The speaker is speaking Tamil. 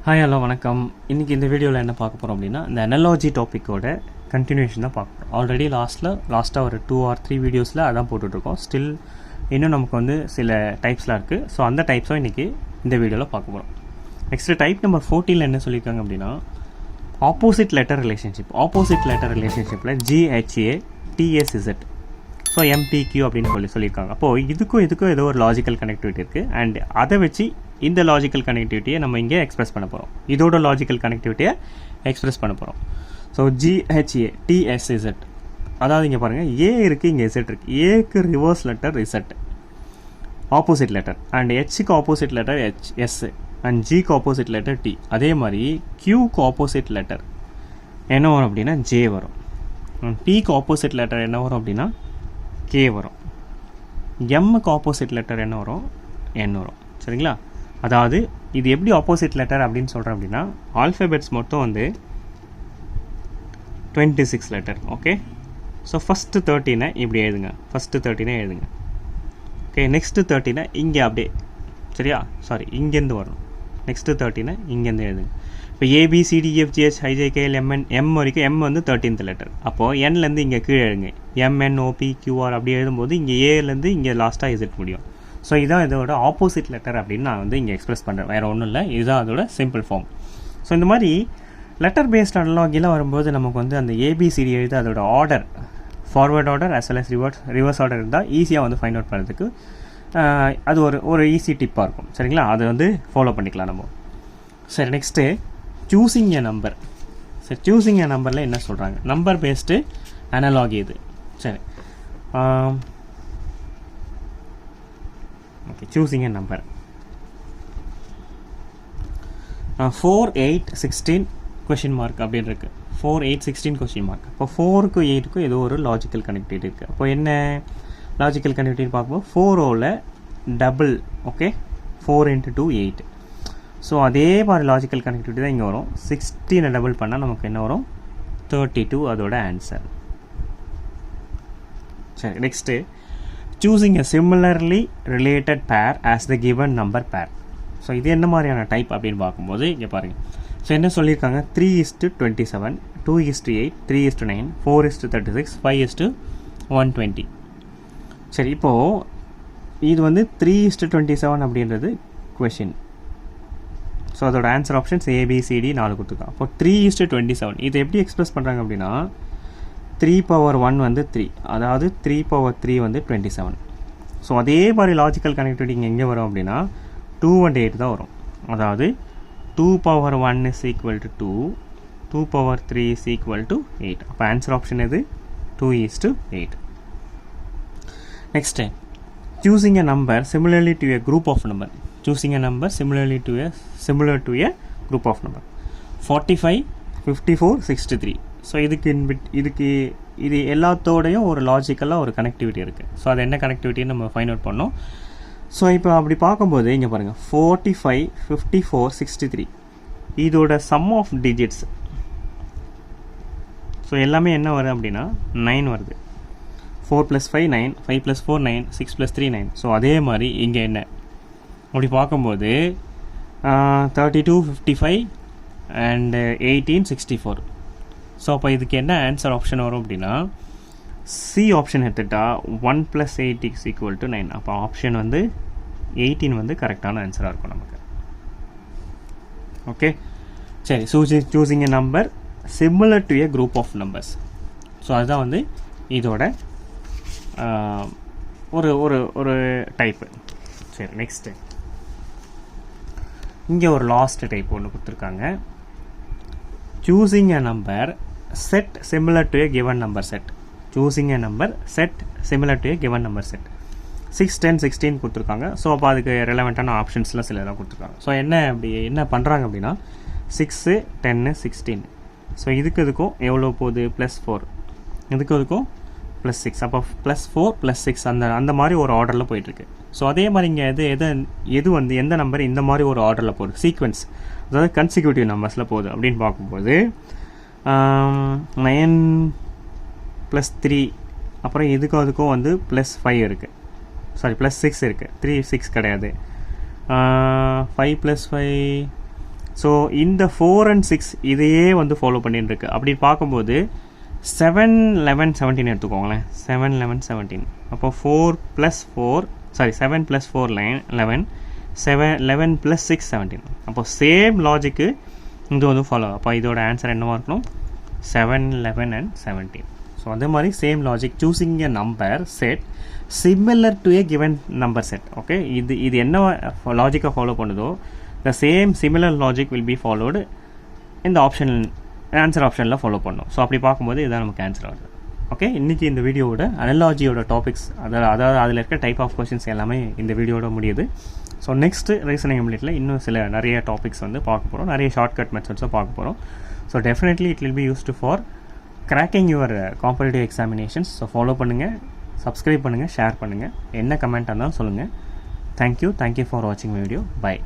ஹாய் ஹலோ வணக்கம். இன்றைக்கி இந்த வீடியோவில் என்ன பார்க்க போகிறோம் அப்படின்னா, இந்த அனாலஜி டாப்பிக்கோட கண்டினியூஷன் தான் பார்க்க போகிறோம். ஆல்ரெடி லாஸ்ட்டாக ஒரு 2 or 3 வீடியோஸில் அதான் போட்டுட்ருக்கோம். ஸ்டில் இன்னும் நமக்கு வந்து சில டைப்ஸ்லாம் இருக்குது. ஸோ அந்த டைப்ஸும் இன்றைக்கி இந்த வீடியோவில் பார்க்க போகிறோம். நெக்ஸ்ட்டு டைப் நம்பர் 14 என்ன சொல்லியிருக்காங்க அப்படின்னா, ஆப்போசிட் லெட்டர் ரிலேஷன்ஷிப்பில் GHA TSZ ஸோ MPQ அப்படின்னு சொல்லியிருக்காங்க. அப்போது இதுக்கும் ஏதோ ஒரு லாஜிக்கல் கனெக்டிவிட்டி இருக்குது. அண்ட் அதை வச்சு இந்த லாஜிக்கல் கனெக்டிவிட்டியை நம்ம இங்கே எக்ஸ்பிரஸ் பண்ண போகிறோம். இதோட லாஜிக்கல் கனெக்டிவிட்டியை எக்ஸ்பிரஸ் பண்ண போகிறோம். ஸோ GHA TSZ, அதாவது இங்கே பாருங்கள், ஏ இருக்குது, இங்கே Z இருக்குது. ஏக்கு reverse letter Z opposite letter, and ஹெச்சுக்கு ஆப்போசிட் லெட்டர் S, அண்ட் ஜிக்கு ஆப்போசிட் லெட்டர் T. அதே மாதிரி Qக்கு ஆப்போசிட் லெட்டர் என்ன வரும் அப்படின்னா J வரும். Pக்கு ஆப்போசிட் லெட்டர் என்ன வரும் அப்படின்னா K வரும். எம்முக்கு ஆப்போசிட் லெட்டர் என்ன வரும்? N வரும். சரிங்களா? அதாவது இது எப்படி ஆப்போசிட் லெட்டர் அப்படின்னு சொல்கிறேன் அப்படின்னா, ஆல்ஃபபெட்ஸ் மொத்தம் வந்து 26 லெட்டர். ஓகே, ஸோ ஃபஸ்ட்டு 13 இப்படி எழுதுங்க. ஓகே, நெக்ஸ்ட்டு 13 இங்கே அப்படியே, சரியா? சாரி, இங்கேருந்து வரணும். நெக்ஸ்ட்டு 13 இங்கேருந்து எழுதுங்க. இப்போ ABCDEFGH IJKL MN M வரைக்கும் M வந்து 13th லெட்டர். அப்போது Nலேருந்து இங்கே கீழே எழுதுங்க. MNOPQR அப்படி எழுதும்போது இங்கே ஏலேருந்து இங்கே லாஸ்ட்டாக Z முடியும். ஸோ இதான் இதோட ஆப்போசிட் லெட்டர் அப்படின்னு நான் வந்து இங்கே எக்ஸ்பிரஸ் பண்ணுறேன். வேறு ஒன்றும் இல்லை, இதுதான் அதோட சிம்பிள் ஃபார்ம். ஸோ இந்த மாதிரி லெட்டர் பேஸ்ட் அனலாகிலாம் வரும்போது நமக்கு வந்து அந்த ABCD எழுது அதோட order, forward order as well as reverse order இருந்தால் ஈஸியாக வந்து ஃபைண்ட் அவுட் பண்ணுறதுக்கு அது ஒரு ஈஸி டிப்பாக இருக்கும். சரிங்களா? அதை வந்து ஃபாலோ பண்ணிக்கலாம் நம்ம. சரி, நெக்ஸ்ட்டு சூஸிங் எ நம்பர். சரி, சூஸிங் எ நம்பரில் என்ன சொல்கிறாங்க? நம்பர் பேஸ்டு அனலாகி இது. சரி, okay, choosing a number 4, 8, 16 question mark அப்படின்னு இருக்குது. 4, 8, 16 கொஷின் மார்க். இப்போ 4க்கும் 8க்கும் ஏதோ ஒரு லாஜிக்கல் கனெக்டிவிட்டி இருக்குது. அப்போ என்ன லாஜிக்கல் கனெக்டிவிட்டி பார்க்கும்போது 4ஓவில் டபுள். ஓகே, 4 × 2 8. ஸோ அதே மாதிரி லாஜிக்கல் கனெக்டிவிட்டி தான் இங்கே வரும். 16 டபுள் பண்ணால் நமக்கு என்ன வரும்? 32 அதோட ஆன்சர். சரி, நெக்ஸ்ட்டு சூஸிங் எ சிமிலர்லி ரிலேட்டட் பேர் ஆஸ் த கிவன் நம்பர் பேர். ஸோ இது என்ன மாதிரியான டைப் அப்படின்னு பார்க்கும்போது இங்கே பாருங்கள். ஸோ என்ன சொல்லியிருக்காங்க? 3:27, 2:8, 3:9, 4:36, 5:120. சரி, இப்போது இது வந்து 3:27 அப்படின்றது கொஷின். ஸோ அதோட ஆன்சர் ஆப்ஷன்ஸ் ABCD 4 கொடுத்துருக்காங்க. அப்போ 3:27 இதை எப்படி எக்ஸ்பிரஸ் பண்ணுறாங்க அப்படின்னா, 3^1 வந்து 3, அதாவது 3/3 வந்து 27. ஸோ அதே மாதிரி லாஜிக்கல் கனெக்டிவிட்டி இங்கே எங்கே வரும் அப்படின்னா 2 and 8 தான் வரும். அதாவது 2^1 is equal to 2, 2^3 is equal to 8. அப்போ ஆன்சர் ஆப்ஷன் எது? 2:8. Next choosing a number similarly to a group of number. Choosing a number similar to a group of number. 45, 54, 63. So இது எல்லாத்தோடையும் ஒரு லாஜிக்கலாக ஒரு கனெக்டிவிட்டி இருக்குது. ஸோ அது என்ன கனெக்டிவிட்டின்னு நம்ம ஃபைண்ட் அவுட் பண்ணோம். ஸோ இப்போ அப்படி பார்க்கும்போது இங்கே பாருங்கள், 45, 54, 63 இதோட சம் ஆஃப் டிஜிட்ஸ். ஸோ எல்லாமே என்ன வருது அப்படின்னா 9 வருது. 4 + 5 9, 5 + 4 9, 6 + 3 9. ஸோ அதே மாதிரி இங்கே என்ன அப்படி பார்க்கும்போது 32, 55 அண்ட் 18, 64. ஸோ அப்போ இதுக்கு என்ன ஆன்சர் ஆப்ஷன் வரும் அப்படின்னா, சி ஆப்ஷன் எடுத்துட்டா 1 + 8 = 9. அப்போ ஆப்ஷன் வந்து 18 வந்து கரெக்டான ஆன்சராக இருக்கும் நமக்கு. ஓகே, சரி, choosing a number similar to a group of numbers. So அதுதான் வந்து இதோட ஒரு டைப்பு. சரி, நெக்ஸ்ட்டு இங்கே ஒரு லாஸ்ட் டைப் ஒன்று கொடுத்துருக்காங்க. Choosing a number set similar to a given number set. Choosing a number set similar to a given number set. 6, 10, 16 கொடுத்துருக்காங்க. ஸோ அப்போ அதுக்கு ரெலவெண்ட்டான ஆப்ஷன்ஸ்லாம் சில இதெல்லாம் கொடுத்துருக்காங்க. ஸோ என்ன பண்ணுறாங்க அப்படின்னா 6, 10, 16. ஸோ இதுக்கும் எவ்வளோ போகுது? +4. இதுக்கும் +6. அப்போ +4 +6 அந்த மாதிரி ஒரு ஆர்டரில் போயிட்டுருக்கு. ஸோ அதே மாதிரி இங்கே எது வந்து எந்த நம்பர் இந்த மாதிரி ஒரு ஆர்டரில் போகுது, சீக்வன்ஸ், அதாவது கன்சிக்யூட்டிவ் நம்பர்ஸில் போகுது அப்படின்னு பார்க்கும்போது 9 + 3, அப்புறம் அதுக்கும் வந்து +5 இருக்குது. சாரி, +6 இருக்குது. 3, 6 கிடையாது. 5 + 5 ஸோ இந்த 4 and 6 இதையே வந்து ஃபாலோ பண்ணிட்டு இருக்கு. அப்படி பார்க்கும்போது 7, 11, 17 எடுத்துக்கோங்களேன். 7, 11, 17. அப்போ 4 + 4 7 + 4 11, 11 + 6 17. அப்போ சேம் லாஜிக்கு இது வந்து ஃபாலோ. அப்போ இதோட ஆன்சர் என்னவாக இருக்கணும்? 7, 11 and 17. ஸோ அதே மாதிரி same logic, choosing a number set similar to a given number set. Okay, இது என்ன லாஜிக்கை ஃபாலோ பண்ணுதோ the same similar logic will be followed இந்த ஆன்சர் ஆப்ஷனில் ஃபாலோ பண்ணோம். ஸோ அப்படி பார்க்கும்போது இதுதான் நமக்கு ஆன்சர் ஆகுது. ஓகே, இன்றைக்கி இந்த வீடியோவோட அனாலஜியோட டாபிக்ஸ், அதாவது அதில் இருக்க டைப் ஆஃப் கொஸ்டின்ஸ் எல்லாமே இந்த வீடியோட முடியுது. ஸோ நெக்ஸ்ட்டு ரீசனிங் எபிலிட்டியில் இன்னும் நிறைய டாபிக்ஸ் வந்து பார்க்க போகிறோம், நிறைய ஷார்ட்கட் மெத்தட்ஸும் பார்க்க போகிறோம். So definitely it will be used for cracking your competitive examinations. So follow பண்ணுங்கள், சப்ஸ்கிரைப் பண்ணுங்கள், ஷேர் பண்ணுங்கள், என்ன கமெண்ட்டாக இருந்தாலும் சொல்லுங்கள். தேங்க்யூ ஃபார் வாட்சிங் வீடியோ. பை.